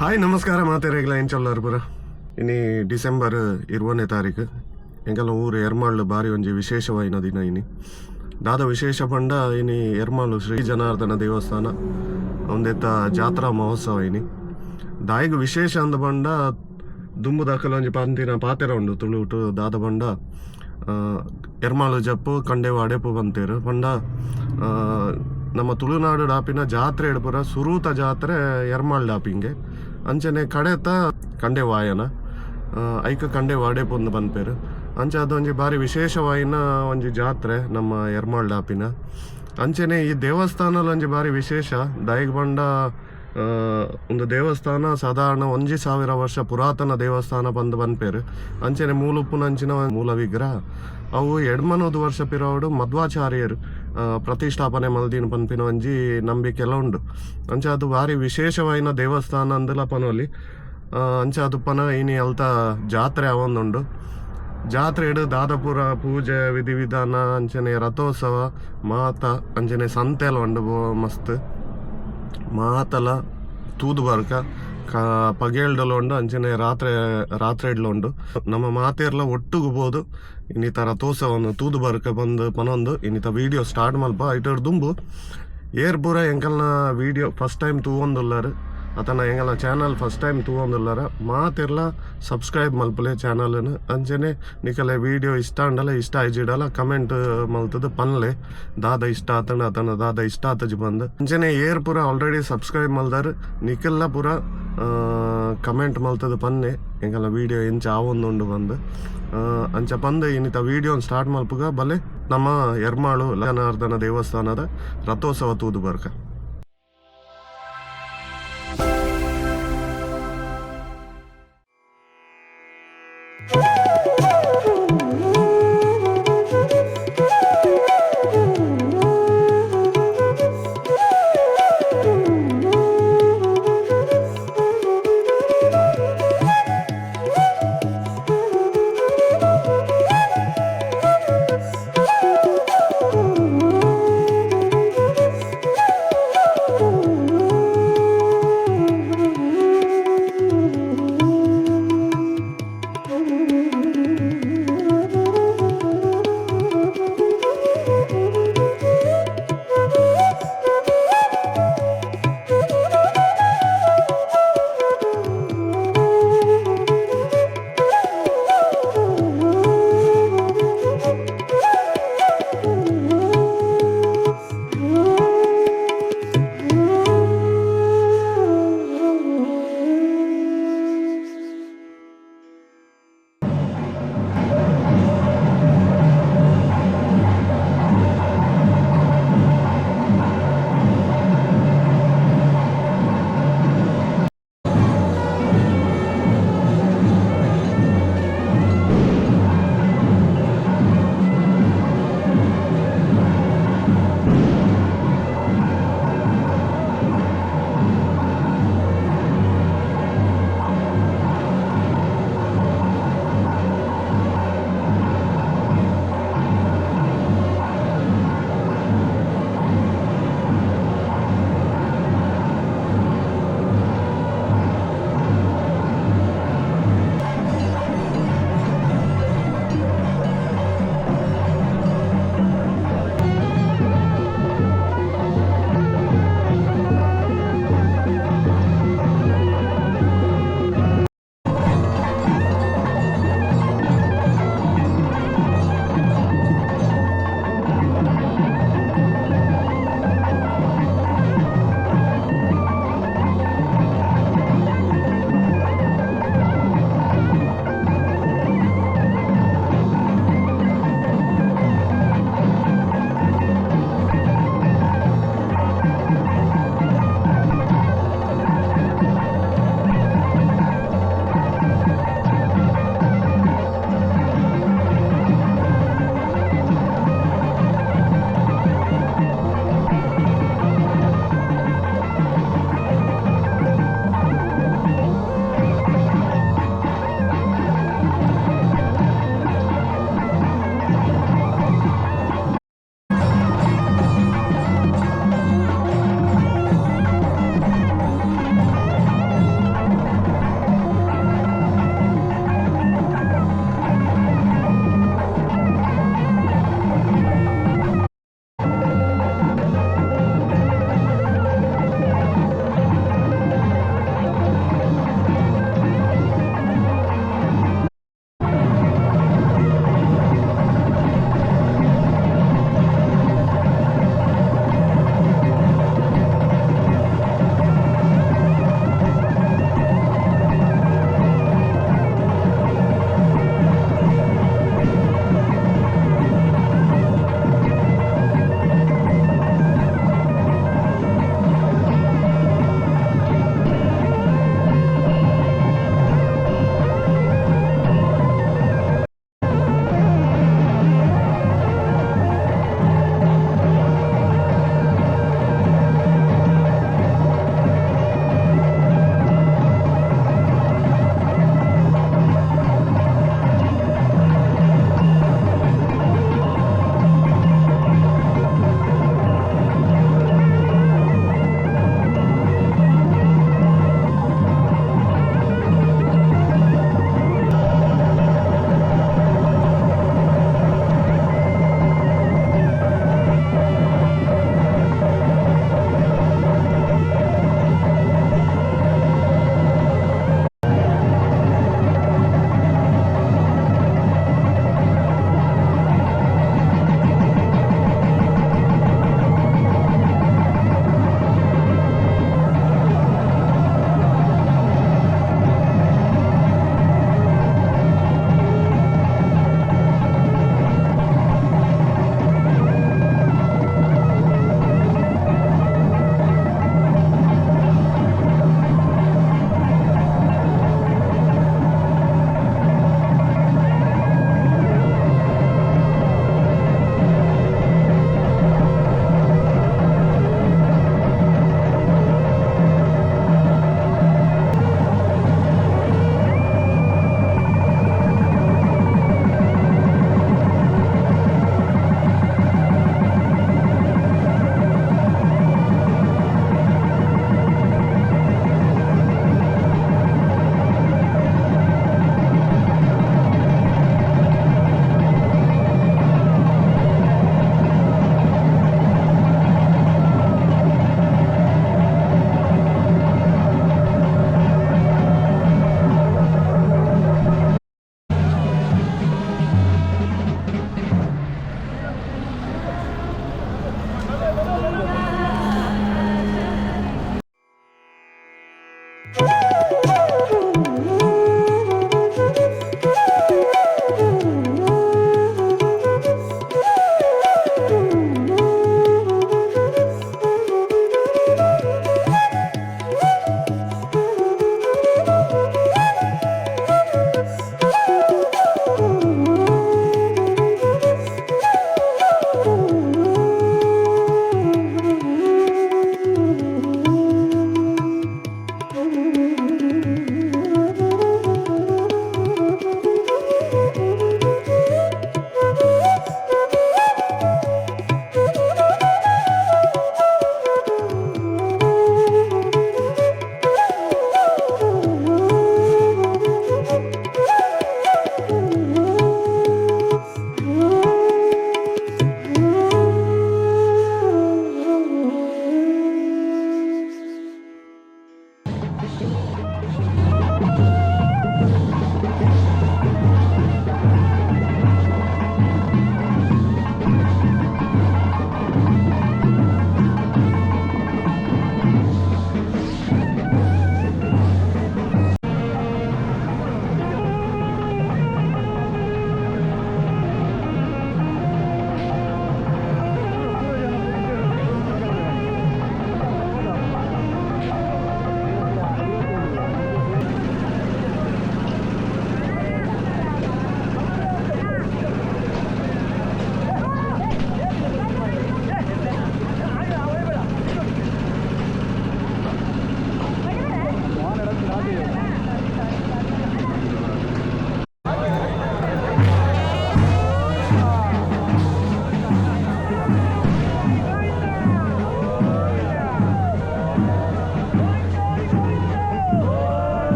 Hi ನಮಸ್ಕಾರ ಮಾತೇರೆಗ್ಲ ಎಂಚಲ್ಲಾರು ಪುರ ಇನಿ ಡಿಸೆಂಬರ್ 20ನೇ ತಾರೀಕು ಎಂಕಲ್ನ ಊರು ಎರ್ಮಾಳ್ ಬಾರಿ ಒಂಜಿ ವಿಶೇಷವಾಯಿನ ದಿನ ಇನಿ ದಾದ ವಿಶೇಷ ಪಂಡ ಇನಿ ಎರ್ಮಾಳು ಶ್ರೀ ಜನಾರ್ದನ ದೇವಸ್ಥಾನ ಒಂದೆತ್ತ ಜಾತ್ರಾ ಮಹೋತ್ಸವ ಇನಿ ದಾಯಿಗೆ ವಿಶೇಷ ಅಂದ ಪಂಡ ದುಂಬು ದಾಖಲ ಒಂಜಿ ಪಂತಿನ ಪಾತೆರ ಉಂಡು ತುಳುಟು ದಾದ ಪಂಡ ಎರ್ಮಾಳು ಜಪ್ಪು ಕಂಡೆವು ಅಡೆಪು ಬಂತೇರು ಪಂಡ ನಮ್ಮ ತುಳುನಾಡು ಡಾಪಿನ ಜಾತ್ರೆ ಎಡ್ಪುರ ಸುರೂತ ಜಾತ್ರೆ ಎರ್ಮಾಳ್ ಡಾಪಿಂಗೆ ಅಂಚನೆ ಕಡೆತ ಕಂಡೆ ವಾಯನ ಐಕ ಕಂಡೆ ವಾಡೆಪೊಂದು ಬಂದ್ಪೇರು ಅಂಚ ಅದೊಂಜಿ ಬಾರಿ ವಿಶೇಷವಾಯಿನ ಒಂಜಿ ಜಾತ್ರೆ ನಮ್ಮ ಎರ್ಮಾಳ್ ಡಾಪಿನ ಅಂಚನೆ ಈ ದೇವಸ್ಥಾನಲ್ ಒಂಜಿ ಬಾರಿ ವಿಶೇಷ ದೈಗ್ ಬಂಡ ಒಂದು ದೇವಸ್ಥಾನ ಸಾಧಾರಣ 1000 ವರ್ಷ ಪುರಾತನ ದೇವಸ್ಥಾನ ಬಂದು ಬಂದ್ಪೇರು ಅಂಚನೆ ಮೂಲುಪ್ಪುನಂಚಿನ ಮೂಲ ವಿಗ್ರಹ ಅವು 200 ವರ್ಷ ಪಿರೋಡು ಮಧ್ವಾಚಾರ್ಯರು ಪ್ರತಿಷ್ಠಾಪನೆ ಮಲ್ದಿನ ಪನ್ಪಿನ ಒಂಜಿ ನಂಬಿಕೆ ಎಲ್ಲ ಉಂಡು ಅಂಚ ಅದು ಭಾರಿ ವಿಶೇಷವಾಯಿನ ದೇವಸ್ಥಾನ ಅಂದಲ ಪನೋಲಿ ಅಂಚ ಅದು ಪನ ಇನಿ ಅಲ್ತ ಜಾತ್ರೆ ಅವೊಂದುಂಡು ಜಾತ್ರೆ ಇಡು ದಾದಪುರ ಪೂಜೆ ವಿಧಿವಿಧಾನ ಅಂಚನೆ ರಥೋತ್ಸವ ಮಾತ ಅಂಚನೆ ಸಂತೆಲ್ಲ ಉಂಡು ಮಸ್ತ್ ಮಾತಲ ತೂದು ಬರ್ಕ ಪಗೇಳ್ಡಲು ಉಂಡು ಅಂಚನೆ ರಾತ್ರಿ ಉಂಡು ನಮ್ಮ ಮಾತೇರ್ಲ ಒಟ್ಟುಗುಬೋದು ಇನ್ನಿತ ರಥೋತ್ಸವನು ತೂದು ಬರ್ಕ ಬಂದು ಪನೊಂದು ಇನ್ನಿತ ವಿಡಿಯೋ ಸ್ಟಾರ್ಟ್ ಮಲ್ಪ ಐಟರ್ ದುಂಬು ಏರ್ ಪೂರ ಎಂಕಲ್ನ ವಿಡಿಯೋ ಫಸ್ಟ್ ಟೈಮ್ ತೂವೊಂದುಲ್ಲಾರು ಅತನ ಎಂಗಲ್ನ ಚಾನಲ್ ಫಸ್ಟ್ ಟೈಮ್ ತೂವೊಂದುಲ್ಲಾರ ಮಾತೆರ್ಲ ಸಬ್ಸ್ಕ್ರೈಬ್ ಮಲ್ಪಲೆ ಚಾನಲ್ನ ಅಂಚನೆ ನಿಕಲೆ ವಿಡಿಯೋ ಇಷ್ಟ ಅಂಡಲ ಇಷ್ಟ ಆಯ್ಜಿಡಲ ಕಮೆಂಟ್ ಮಲ್ತದ ಪನ್ಲೆ ದಾದ ಇಷ್ಟ ಆತನ ಅತನ ದಾದ ಇಷ್ಟ ಆತಜಿ ಬಂದು ಅಂಚನೆ ಏರ್ ಪೂರ ಆಲ್ರೆಡಿ ಸಬ್ಸ್ಕ್ರೈಬ್ ಮಲ್ದಾರ ನಿಕಲ್ಲ ಪೂರ ಕಮೆಂಟ್ ಮಲ್ತದ ಪನ್ನೆ ಎಂಕಲ್ನ ವಿಡಿಯೋ ಎಂಚ ಆವೊಂದುಂಡು ಬಂದು ಅಂಚ ಪಂದು ಇನ್ನಿತ ವಿಡಿಯೋ ಸ್ಟಾರ್ಟ್ ಮಲ್ಪುಗ ಬಲೆ ನಮ್ಮ ಎರ್ಮಾಳು ಜನಾರ್ದನ ದೇವಸ್ಥಾನದ ರಥೋತ್ಸವ ತೂದು ಬರ್ಕ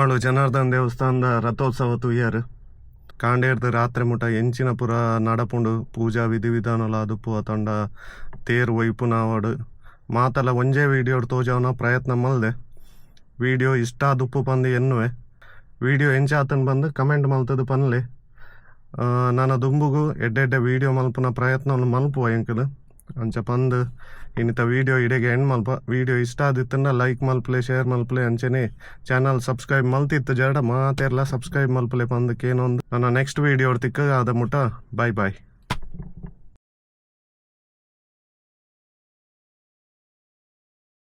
ಎರ್ಮಾಳು ಜನಾರ್ದನ್ ದೇವಸ್ಥಾನದ ರಥೋತ್ಸವ ತುಯ್ಯಾರು ಕಾಂಡೇರ್ದು ರಾತ್ರಿ ಮುಟ ಎಂಚಿನ ಪುರ ನಡಪುಂಡು ಪೂಜಾ ವಿಧಿವಿಧಾನಲ ಅದುಪ್ಪು ತಂಡ ತೇರು ಒಯ್ಪು ನಾವಡು ಮಾತಲ್ಲ ಒಂಜೇ ವಿಡಿಯೋ ತೋಜವನ ಪ್ರಯತ್ನ ಮಲ್ದೆ ವಿಡಿಯೋ ಇಷ್ಟ ಆದುಪ್ಪು ಪಂದು ಎನ್ನುವೆ ವಿಡಿಯೋ ಎಂಚಾತನ್ ಬಂದು ಕಮೆಂಟ್ ಮಲ್ತದು ಪನ್ಲೆ ನನ್ನ ದುಂಬುಗು ಎಡ್ಡೆಡ್ಡೆ ವಿಡಿಯೋ ಮಲ್ಪನ ಪ್ರಯತ್ನವನ್ನು ಮಲ್ಪುವ ಎಂಕದು ಅಂಚ ಪಂದು ಇನ್ನಿತ ವಿಡಿಯೋ ಇಡೆಗೆ ಎಂಡ್ ಮಲ್ಪ ವಿಡಿಯೋ ಇಷ್ಟ ಆದಿತ್ತಂಡ ಲೈಕ್ ಮಲ್ಪಲೆ ಶೇರ್ ಮಲ್ಪಲೆ ಅಂಚನೆ ಚಾನಲ್ ಸಬ್ಸ್ಕ್ರೈಬ್ ಮಲ್ತಿತ್ತು ಜಡ ಮಾತೆರ್ಲ ಸಬ್ಸ್ಕ್ರೈಬ್ ಮಲ್ಪಲೆ ಪಂದಕ್ಕೇನೊಂದು ನನ್ನ ನೆಕ್ಸ್ಟ್ ವಿಡಿಯೋ ತಿಕ್ಕ ಆದ ಮುಟ ಬಾಯ್ ಬಾಯ್.